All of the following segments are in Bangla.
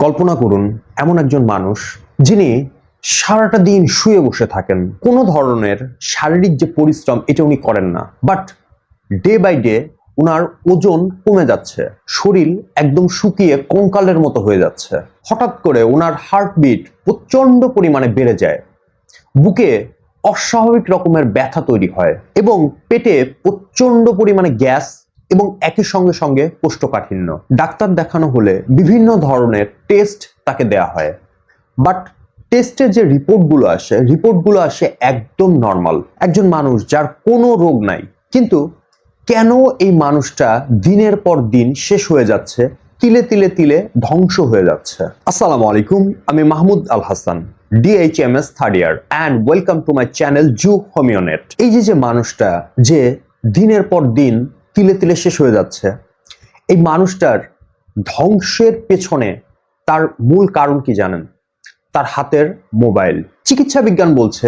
কল্পনা করুন এমন একজন মানুষ যিনি সারাটা দিন শুয়ে বসে থাকেন, কোনো ধরনের শারীরিক যে পরিশ্রম এটা উনি করেন না, বাট ডে বাই ডে উনার ওজন কমে যাচ্ছে, শরীর একদম শুকিয়ে কঙ্কালের মতো হয়ে যাচ্ছে। হঠাৎ করে উনার হার্টবিট প্রচন্ড পরিমাণে বেড়ে যায়, বুকে অস্বাভাবিক রকমের ব্যথা তৈরি হয় এবং পেটে প্রচন্ড পরিমাণে গ্যাস এবং একই সঙ্গে সঙ্গে কোষ্ঠকাঠিন্য। ডাক্তার দেখানো হলে বিভিন্ন ধরনের টেস্ট তাকে দেয়া হয়, বাট টেস্টের যে রিপোর্টগুলো আসে একদম নর্মাল। একজন মানুষ যার কোনো রোগ নাই, কিন্তু কেন এই মানুষটা দিনের পর দিন শেষ হয়ে যাচ্ছে, তিলে তিলে তিলে ধ্বংস হয়ে যাচ্ছে? আসসালামু আলাইকুম, আমি Mahmud Al Hasan, DHMS third year, and welcome to my channel জু হোমিওনেট। এই যে মানুষটা যে দিনের পর দিন তিলে তিলে শেষ হয়ে যাচ্ছে, এই মানুষটার ধ্বংসের পেছনে তার মূল কারণ কি জানেন? তার হাতের মোবাইল। চিকিৎসা বিজ্ঞান বলছে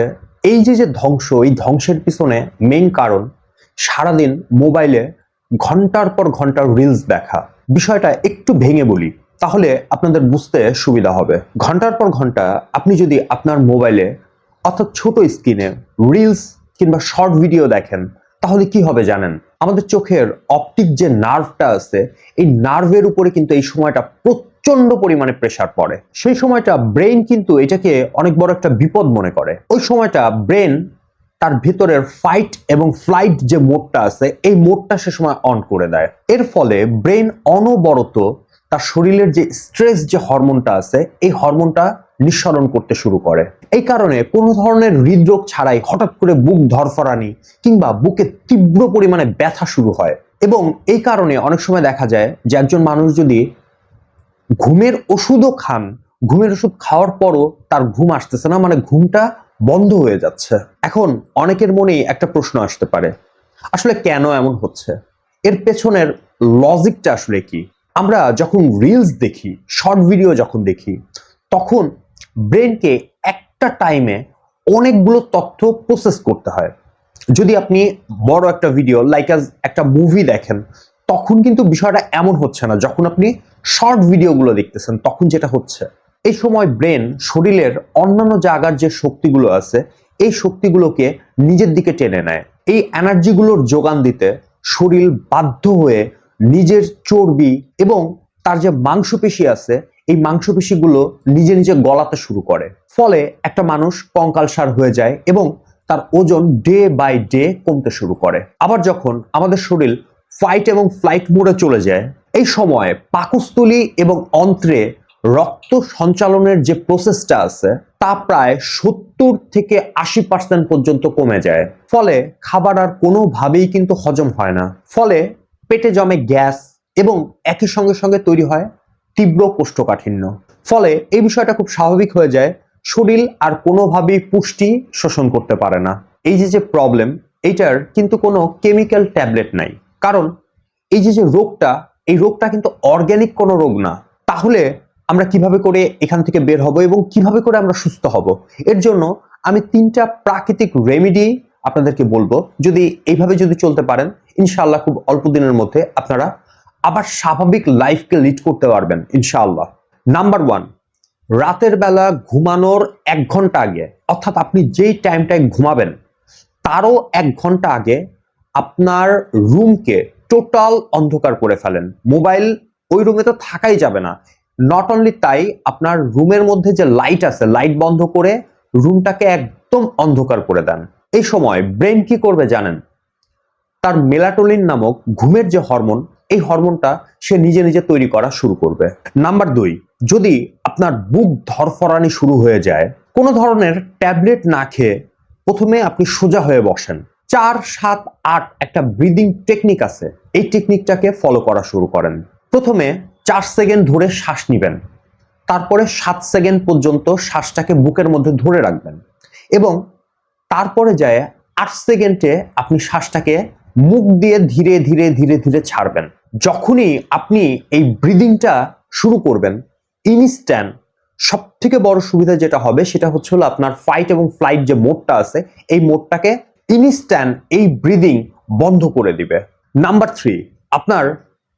এই যে ধ্বংস, এই ধ্বংসের পিছনে মেইন কারণ সারাদিন মোবাইলে ঘন্টার পর ঘন্টা রিলস দেখা। বিষয়টা একটু ভেঙে বলি, তাহলে আপনাদের বুঝতে সুবিধা হবে। ঘন্টার পর ঘন্টা আপনি যদি আপনার মোবাইলে অর্থাৎ ছোট স্ক্রিনে রিলস কিংবা শর্ট ভিডিও দেখেন, তাহলে কি হবে জানেন? আমাদের চোখের অপটিক যে নার্ভটা আছে, এই নার্ভের উপরে কিন্তু এই সময়টা প্রচন্ড পরিমাণে প্রেসার পড়ে। সেই সময়টা ব্রেন কিন্তু এটাকে অনেক বড় একটা বিপদ মনে করে। ওই সময়টা ব্রেন তার ভিতরের ফাইট এবং ফ্লাইট যে মোডটা আছে, এই মোডটা সে সময় অন করে দেয়। এর ফলে ব্রেন অনবরত তার শরীরের যে স্ট্রেস যে হরমোনটা আছে, এই হরমোনটা নিঃসরণ করতে শুরু করে। এই কারণে কোনো ধরনের হৃদরোগ ছাড়াই হঠাৎ করে বুক ধরফরানি কিংবা বুকে তীব্র পরিমাণে ব্যথা শুরু হয়। এবং এই কারণে অনেক সময় দেখা যায় যে একজন মানুষ যদি ঘুমের ওষুধও খান, ঘুমের ওষুধ খাওয়ার পরও তার ঘুম আসতেছে না, মানে ঘুমটা বন্ধ হয়ে যাচ্ছে। এখন অনেকের মনেই একটা প্রশ্ন আসতে পারে, আসলে কেন এমন হচ্ছে? এর পেছনের লজিকটা আসলে কি? আমরা যখন রিলস দেখি, শর্ট ভিডিও যখন দেখি, তখন ব্রেনকে একটা টাইমে অনেকগুলো তথ্য প্রসেস করতে হয়। যদি আপনি বড় একটা ভিডিও লাইক একটা মুভি দেখেন, তখন কিন্তু বিষয়টা এমন হচ্ছে না। যখন আপনি শর্ট ভিডিওগুলো দেখতেছেন, তখন যেটা হচ্ছে, এই সময় ব্রেন শরীরের অন্যান্য জায়গার যে শক্তিগুলো আছে, এই শক্তিগুলোকে নিজের দিকে টেনে নেয়। এই এনার্জিগুলোর যোগান দিতে শরীর বাধ্য হয়ে নিজের চর্বি এবং তার যে মাংসপেশি আছে, এই মাংসপেশিগুলো নিজে নিজে গলাতে শুরু করে। ফলে একটা মানুষ কঙ্কালসার হয়ে যায় এবং তার ওজন ডে বাই ডে কমতে শুরু করে। আবার যখন আমাদের শরীর ফাইট এবং ফ্লাইট মোডে চলে যায়, এই সময় পাকস্থলী এবং অন্ত্রে রক্ত সঞ্চালনের যে প্রসেসটা আছে, তা প্রায় 70 থেকে 80% পর্যন্ত কমে যায়। ফলে খাবার আর কোনোভাবেই কিন্তু হজম হয় না। ফলে পেটে জমে গ্যাস এবং একই সঙ্গে সঙ্গে তৈরি হয় তীব্র কোষ্ঠকাঠিন্য। ফলে এই বিষয়টা খুব স্বাভাবিক হয়ে যায়, শরীর আর কোনোভাবেই পুষ্টি শোষণ করতে পারে না। এই যে প্রবলেম, এইটার কিন্তু কোনো কেমিক্যাল ট্যাবলেট নাই। কারণ এই যে রোগটা, এই রোগটা কিন্তু অর্গানিক কোনো রোগ না। তাহলে আমরা কিভাবে করে এখান থেকে বের হব এবং কিভাবে করে আমরা সুস্থ হব? এর জন্য আমি 3টা প্রাকৃতিক রেমেডি আপনাদেরকে বলবো। যদি এইভাবে চলতে পারেন, ইনশাআল্লাহ খুব অল্প দিনের মধ্যে আপনারা আবার স্বাভাবিক লাইফকে লিড করতে পারবেন ইনশাআল্লাহ। নাম্বার 1, রাতের বেলা ঘুমানোর 1 ঘন্টা আগে, অর্থাৎ আপনি যেই টাইমটায় ঘুমাবেন তারও 1 ঘন্টা আগে আপনার রুমকে টোটাল অন্ধকার করে ফেলেন। মোবাইল ওই রুমে তো থাকাই যাবে না। নট অনলি তাই, আপনার রুমের মধ্যে যে লাইট আছে, লাইট বন্ধ করে রুমটাকে একদম অন্ধকার করে দেন। এই সময় ব্রেন কি করবে জানেন? তার মেলাটোনিন নামক ঘুমের যে হরমোন, এই হরমোনটা সে নিজে নিজে তৈরি করা শুরু করবে। নাম্বার 2, যদি আপনার বুক ধরফরানি শুরু হয়ে যায়, কোনো ধরনের ট্যাবলেট না খেয়ে প্রথমে আপনি সোজা হয়ে বসেন। 4-7-8 একটা ব্রিদিং টেকনিক আছে, এই টেকনিকটাকে ফলো করা শুরু করেন। প্রথমে 4 সেকেন্ড ধরে শ্বাস নেবেন, তারপরে 7 সেকেন্ড পর্যন্ত শ্বাসটাকে বুকের মধ্যে ধরে রাখবেন এবং তারপরে যায় 8 সেকেন্ডে আপনি শ্বাসটাকে মুখ দিয়ে ধীরে ধীরে ধীরে ধীরে ছাড়বেন। যখনই আপনি এই ব্রিদিংটা শুরু করবেন, ইনস্ট্যান্ট সব থেকে বড় সুবিধা যেটা হবে সেটা হচ্ছে আপনার ফাইট এবং ফ্লাইট যে মোডটা আছে, এই মোডটাকে ইনস্ট্যান্ট এই ব্রিদিং বন্ধ করে দিবে। নাম্বার 3, আপনার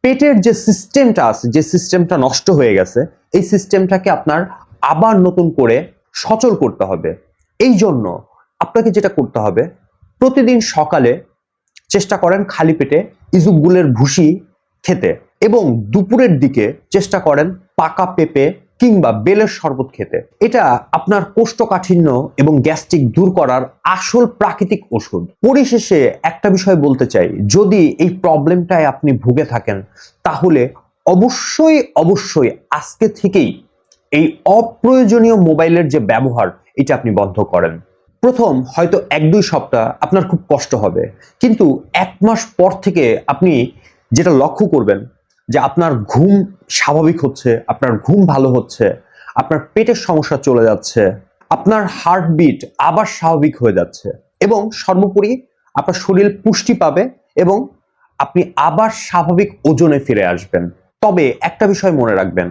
পেটের যে সিস্টেমটা আছে, যে সিস্টেমটা নষ্ট হয়ে গেছে, এই সিস্টেমটাকে আপনার আবার নতুন করে সচল করতে হবে। এই জন্য আপনাকে যেটা করতে হবে, প্রতিদিন সকালে চেষ্টা করেন খালি পেটে ইসবগুলের ভুসি খেতে, এবং দুপুরের দিকে চেষ্টা করেন পাকা পেঁপে কিংবা বেলের শরবত খেতে। এটা আপনার কোষ্ঠকাঠিন্য এবং গ্যাস্ট্রিক দূর করার আসল প্রাকৃতিক ওষুধ। পরিশেষে একটা বিষয় বলতে চাই, যদি এই প্রবলেমটায় আপনি ভুগে থাকেন তাহলে অবশ্যই আজকে থেকেই এই অপ্রয়োজনীয় মোবাইলের যে ব্যবহার এটা আপনি বন্ধ করেন। প্রথম হয়তো 1-2 সপ্তাহ আপনার খুব কষ্ট হবে, কিন্তু 1 মাস পর থেকে আপনি যেটা লক্ষ্য করবেন যে আপনার ঘুম স্বাভাবিক হচ্ছে, আপনার ঘুম ভালো হচ্ছে, আপনার পেটের সমস্যা চলে যাচ্ছে, আপনার হার্টবিট আবার স্বাভাবিক হয়ে যাচ্ছে, এবং সর্বোপরি আপনার শরীর পুষ্টি পাবে এবং আপনি আবার স্বাভাবিক ওজনে ফিরে আসবেন। তবে একটা বিষয় মনে রাখবেন,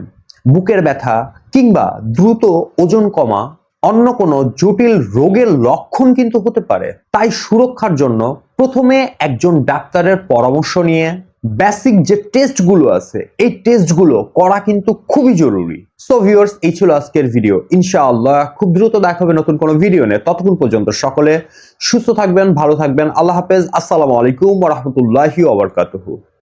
বুকের ব্যথা কিংবা দ্রুত ওজন কমা অন্য কোনো জটিল রোগের লক্ষণ কিন্তু হতে পারে। তাই সুরক্ষার জন্য প্রথমে একজন ডাক্তারের পরামর্শ নিয়ে বেসিক যে টেস্টগুলো আছে এই টেস্টগুলো করা কিন্তু খুবই জরুরি। সো ভিউয়ার্স, এই ছিল আজকের ভিডিও। ইনশাআল্লাহ খুব দ্রুত দেখা হবে নতুন কোনো ভিডিও নিয়ে। ততক্ষণ পর্যন্ত সকলে সুস্থ থাকবেন, ভালো থাকবেন। আল্লাহ হাফেজ। আসসালামু আলাইকুম ওয়া রাহমাতুল্লাহি ওয়া বারাকাতুহু।